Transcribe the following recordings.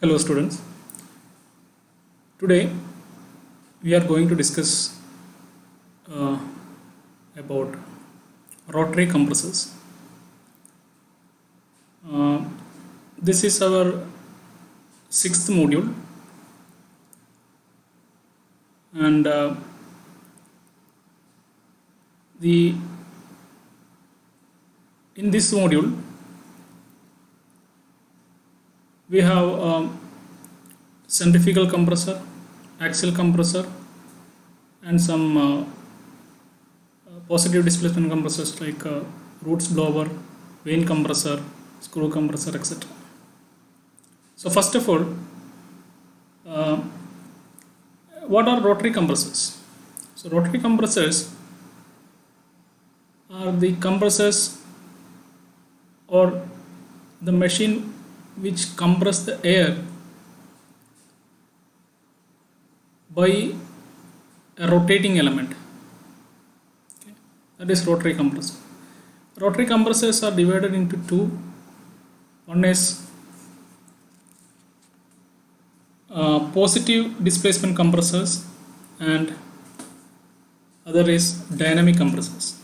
Hello students. Today we are going to discuss uh, about rotary compressors. Uh, this is our sixth module, and the in this module we have centrifugal compressor, axial compressor, and some positive displacement compressors like roots blower, vane compressor, screw compressor, etc. So first of all, uh, what are rotary compressors? So rotary compressors are the compressors or the machine which compress the air by a rotating element. Okay. That is rotary compressor. Rotary compressors are divided into two. One is positive displacement compressors and other is dynamic compressors.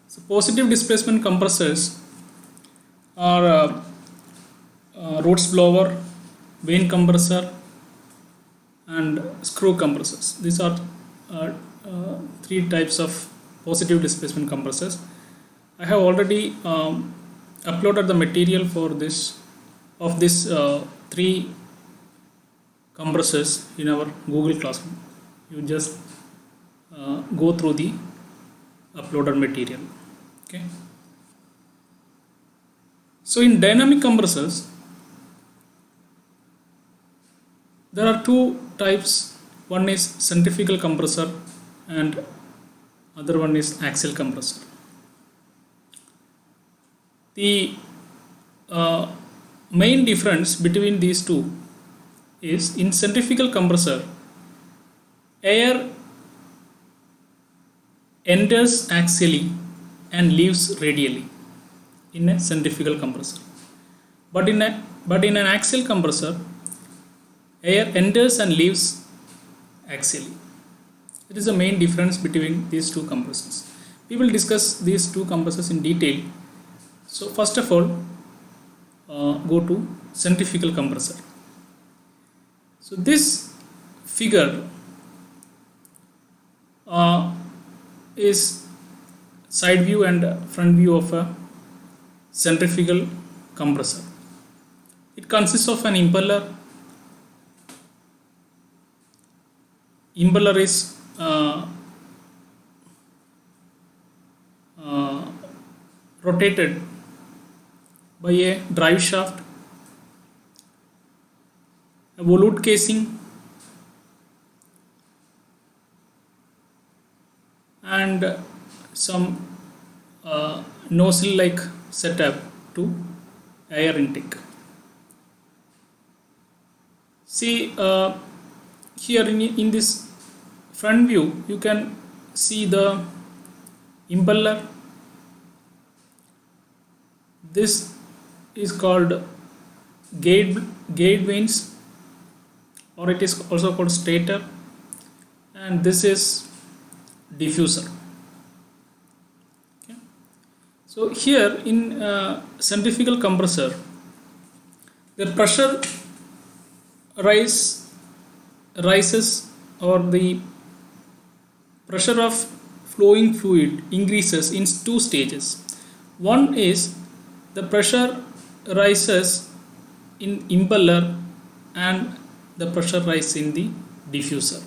So positive displacement compressors are roots blower, vane compressor, and screw compressors. These are three types of positive displacement compressors. I have already uploaded the material for this three compressors in our Google Classroom. You just go through the uploaded material. Okay. So in dynamic compressors, there are two types. One is centrifugal compressor and other one is axial compressor. The main difference between these two is in centrifugal compressor, air enters axially and leaves radially in a centrifugal compressor. But in an axial compressor, air enters and leaves axially. It is the main difference between these two compressors. We will discuss these two compressors in detail. So first of all, go to centrifugal compressor. So this figure is side view and front view of a centrifugal compressor. It consists of an impeller. Impeller is rotated by a drive shaft, a volute casing, and some nozzle-like setup to air intake. See here in this front view, you can see the impeller. This is called gate vanes, or it is also called stator, and this is diffuser. Okay. So here in centrifugal compressor, the pressure rises, or the pressure of flowing fluid increases in two stages. One is the pressure rises in impeller and the pressure rise in the diffuser.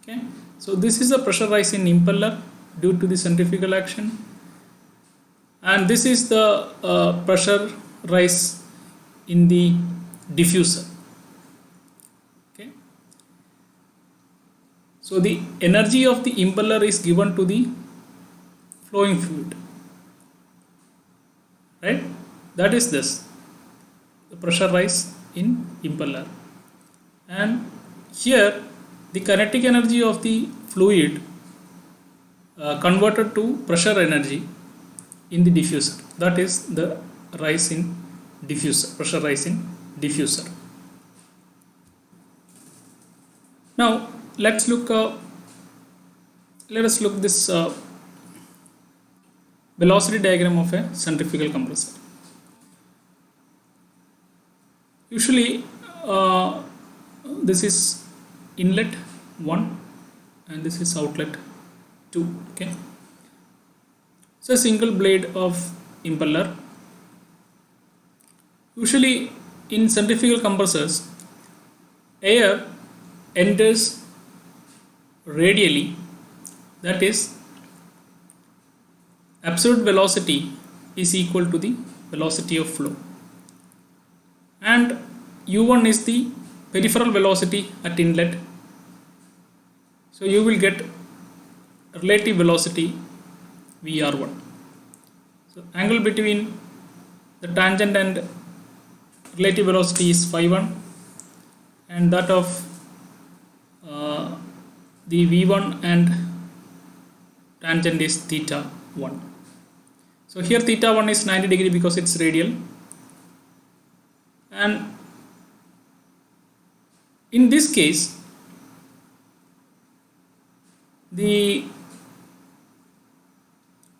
Okay. So this is the pressure rise in impeller due to the centrifugal action, and this is the pressure rise in the diffuser. Okay. So the energy of the impeller is given to the flowing fluid, right? That is this, the pressure rise in impeller, and here the kinetic energy of the fluid converted to pressure energy in the diffuser. That is the rise in diffuser, pressure rise in diffuser. Now let us look this velocity diagram of a centrifugal compressor. Usually this is inlet 1 and this is outlet 2. Okay, so a single blade of impeller. Usually in centrifugal compressors, air enters radially, that is absolute velocity is equal to the velocity of flow, and u1 is the peripheral velocity at inlet, so you will get relative velocity vr1. So angle between the tangent and relative velocity is phi1, and that of the v1 and tangent is theta 1. So here theta 1 is 90 degree because it's radial, and in this case the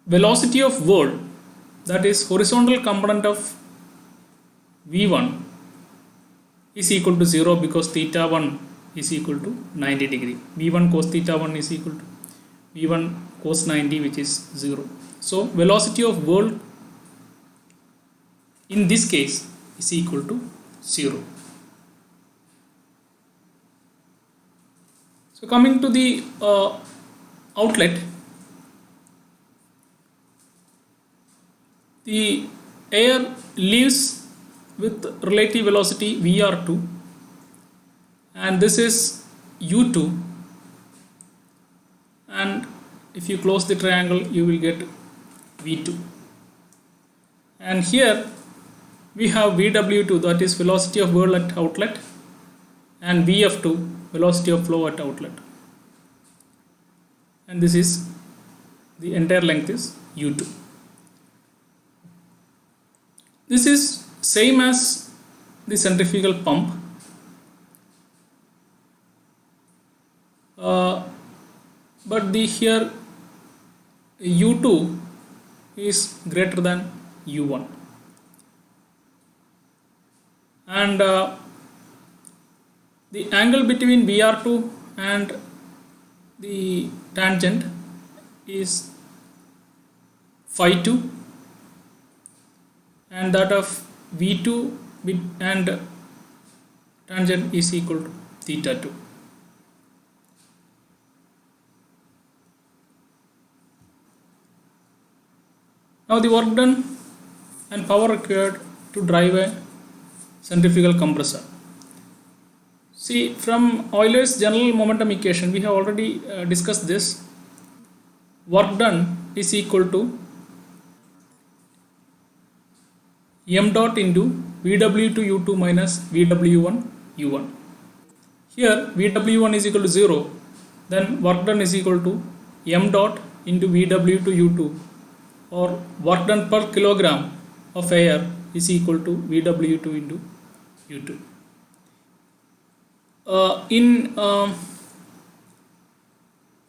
velocity of whirl, that is horizontal component of v1, is equal to 0 because theta 1 is equal to 90 degree. v1 cos theta 1 is equal to v1 cos 90, which is 0. So velocity of whirl in this case is equal to 0. So coming to the outlet, the air leaves with relative velocity vr2, and this is u2, and if you close the triangle you will get v2, and here we have vw2, that is velocity of whirl at outlet, and vf2, velocity of flow at outlet, and this is the entire length is u2. This is same as the centrifugal pump, but the here u2 is greater than u1, and the angle between vr2 and the tangent is phi 2, and that of v2 and tangent is equal to theta 2. Now the work done and power required to drive a centrifugal compressor. See, from Euler's general momentum equation, we have already discussed this. Work done is equal to m dot into vw2 u2 minus vw1 u1. Here vw1 is equal to 0, then work done is equal to m dot into vw2 u2, or work done per kilogram of air is equal to vw2 into u2. In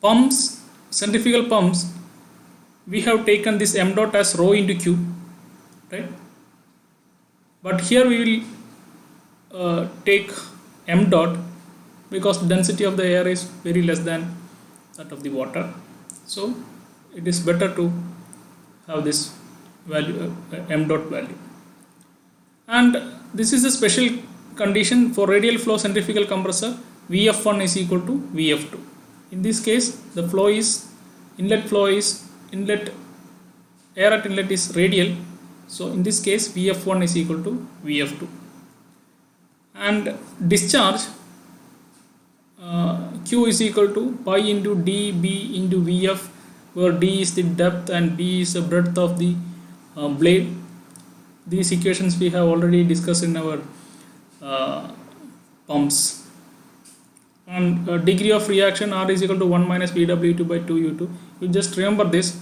pumps, centrifugal pumps, we have taken this m dot as rho into q, right? But here we will take m dot because density of the air is very less than that of the water, so it is better to have this value, m dot value. And this is a special condition for radial flow centrifugal compressor. Vf1 is equal to Vf2. In this case, the flow is inlet air at inlet is radial, so in this case Vf1 is equal to Vf2. And discharge Q is equal to pi into dB into Vf, where d is the depth and b is the breadth of the blade. These equations we have already discussed in our pumps. And degree of reaction R is equal to 1 minus Vw2 by 2u2. You just remember this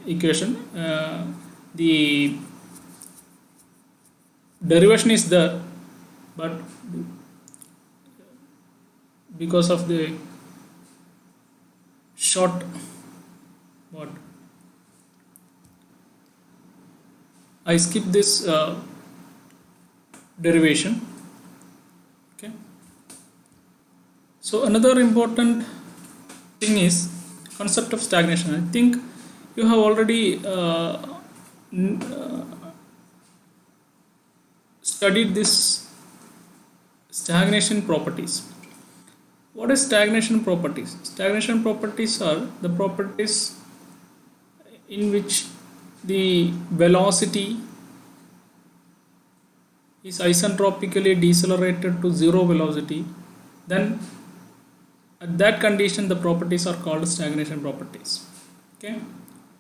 equation. The derivation is there, but because of the short what I skip this derivation. Okay. So another important thing is concept of stagnation. I think you have already studied this stagnation properties. What is stagnation properties? Stagnation properties are the properties in which the velocity is isentropically decelerated to zero velocity. Then at that condition the properties are called stagnation properties. Okay.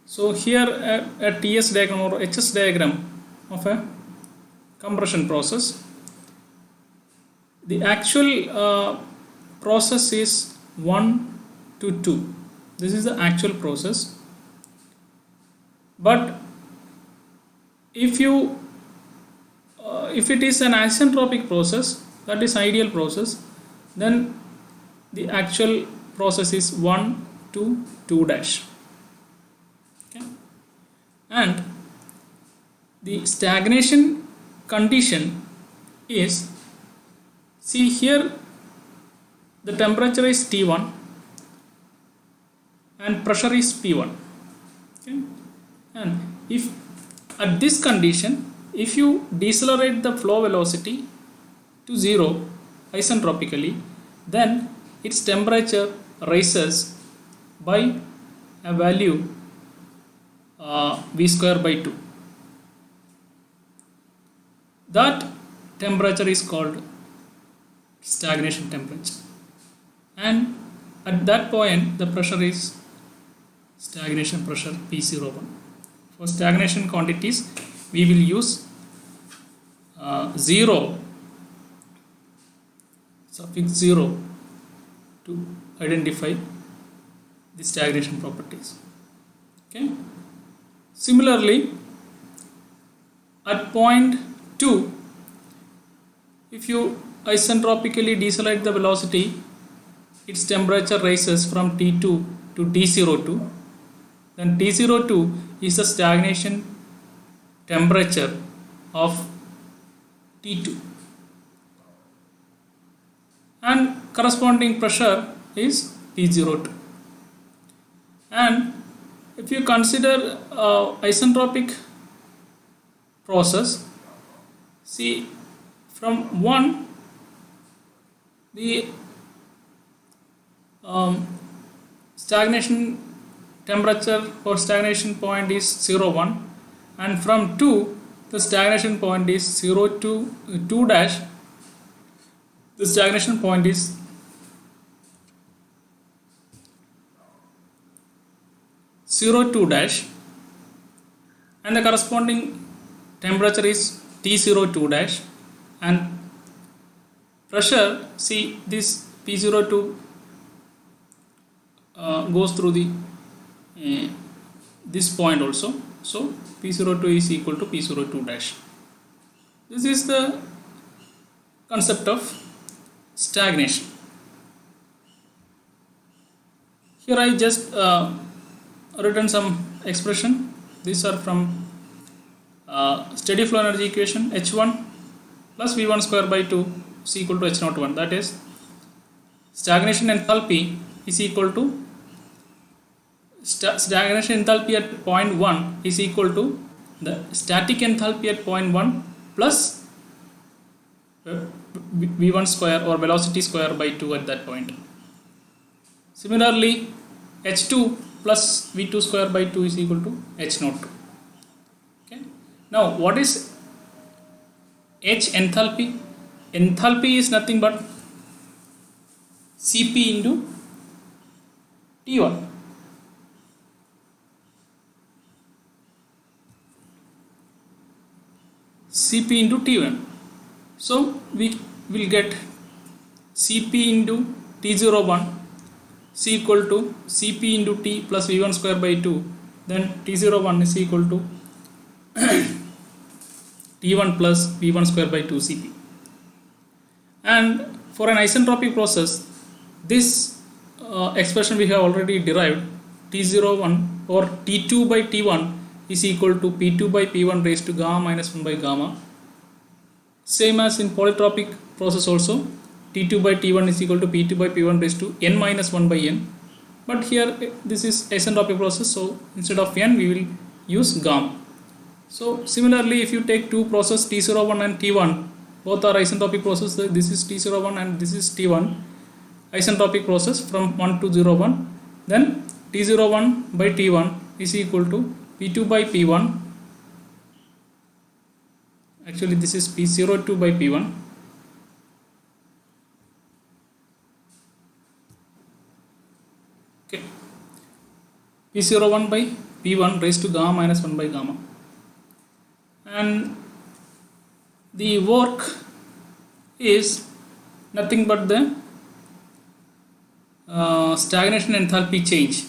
So here a TS diagram or HS diagram of a compression process, the actual process is 1 to 2. This is the actual process. But if it is an isentropic process, that is ideal process, then the actual process is 1 to 2 dash. Okay. And the stagnation condition is, see here the temperature is T1 and pressure is P1. Okay. And if at this condition, if you decelerate the flow velocity to zero isentropically, then its temperature rises by a value V square by 2. That temperature is called stagnation temperature, and at that point the pressure is stagnation pressure P01. For stagnation quantities we will use 0, suffix 0 to identify the stagnation properties. Okay. Similarly, at point 2, if you isentropically decelerate the velocity, its temperature rises from T2 to T02. Then T02 is the stagnation temperature of T2, and corresponding pressure is P02. And if you consider isentropic process, see from 1 the stagnation temperature for stagnation point is 0,1, and from 2 the stagnation point is 0 to 2 dash, the stagnation point is 0,2 dash, and the corresponding temperature is T02 dash, and pressure, see this P02 goes through the this point also, so P02 is equal to P02 dash. This is the concept of stagnation. Here I just written some expression. These are from steady flow energy equation. H1 plus V1 square by 2 is equal to H01. That is, stagnation enthalpy is equal to stagnation enthalpy at point 1 is equal to the static enthalpy at point 1 plus V1 square or velocity square by 2 at that point. Similarly, H2 plus V2 square by 2 is equal to H02. Okay. Now, what is H enthalpy? Enthalpy is nothing but Cp into T1. Cp into T1. So we will get Cp into T01 is equal to Cp into T plus V1 square by 2. Then T01 is equal to T1 plus V1 square by 2 Cp. And for an isentropic process, this expression we have already derived. T01 or T2 by T1 is equal to P2 by P1 raised to gamma minus 1 by gamma. Same as in polytropic process also, T2 by T1 is equal to P2 by P1 raised to n minus 1 by n. But here this is isentropic process, so instead of n we will use gamma. So similarly, if you take two processes T01 and T1, both are isentropic process. This is T01 and this is T1, isentropic process from 1 to 01. Then T01 by T1 is equal to P2 by P1. Actually this is P02 by P1. Okay, P01 by P1 raised to gamma minus 1 by gamma. And the work is nothing but the stagnation enthalpy change.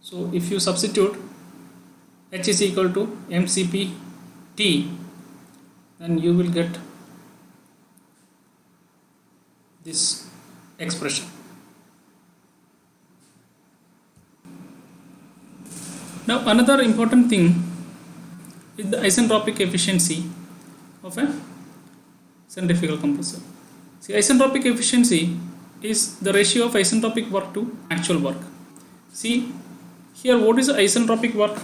So if you substitute H is equal to mCp T, then you will get this expression. Now another important thing is the isentropic efficiency of a centrifugal compressor. See, isentropic efficiency is the ratio of isentropic work to actual work. See here, what is the isentropic work?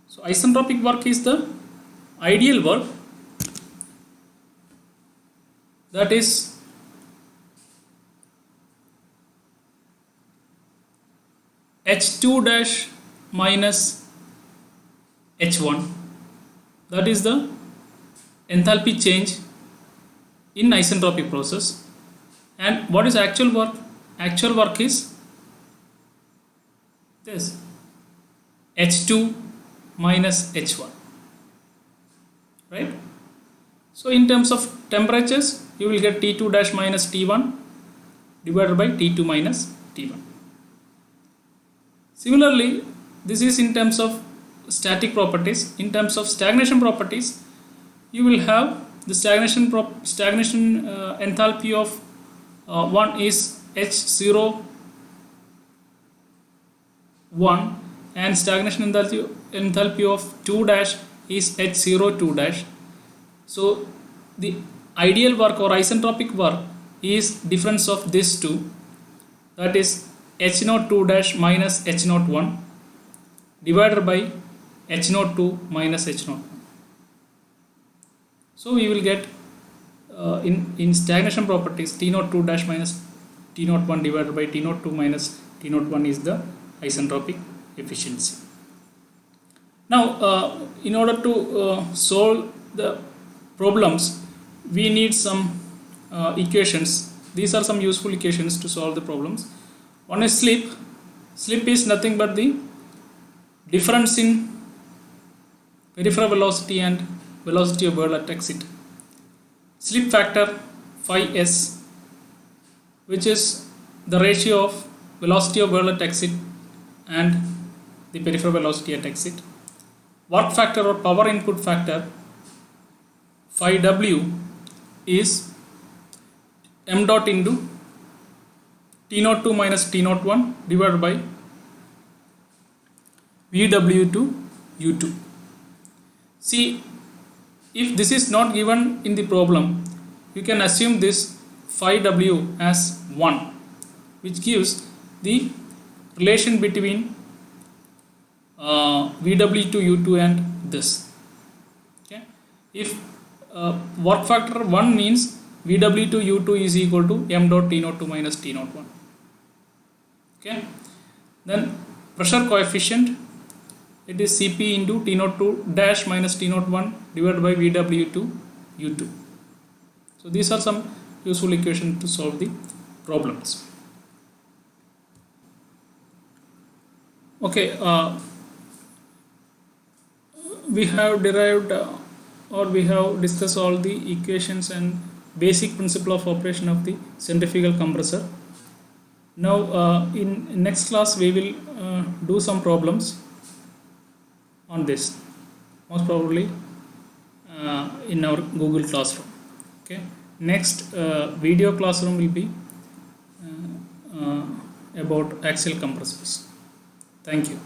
So isentropic work is the ideal work, that is H2 dash minus H1, that is the enthalpy change in isentropic process. And what is actual work? Actual work is this H2 minus H1, right? So in terms of temperatures, you will get T2 dash minus T1 divided by T2 minus T1. Similarly, this is in terms of static properties. In terms of stagnation properties, you will have the stagnation enthalpy of one is H01 and stagnation enthalpy of 2 dash is H02 dash. So the ideal work or isentropic work is difference of these two, that is H02 dash minus H01 divided by H02 minus H01. So we will get in stagnation properties T02 dash minus T01 divided by T02 minus T01 is the isentropic efficiency. Now in order to solve the problems, we need some equations. These are some useful equations to solve the problems. One is slip. Slip is nothing but the difference in peripheral velocity and velocity of whirl at exit. Slip factor phi s, which is the ratio of velocity of whirl at exit and the peripheral velocity at exit. Work factor or power input factor phi w is m dot into T02 minus T01 divided by VW to U2. See, if this is not given in the problem, you can assume this phi w as 1, which gives the relation between VW to U2 and this. Okay, if work factor 1 means VW to U2 is equal to m dot T02 minus T01. Okay, then pressure coefficient, it is Cp into T02 dash minus T01 divided by VW to U2. So these are some useful equations to solve the problems. Okay, we have derived or we have discussed all the equations and basic principle of operation of the centrifugal compressor. Now in next class we will do some problems on this, most probably in our Google Classroom. Okay, Next video classroom will be about axial compressors. Thank you.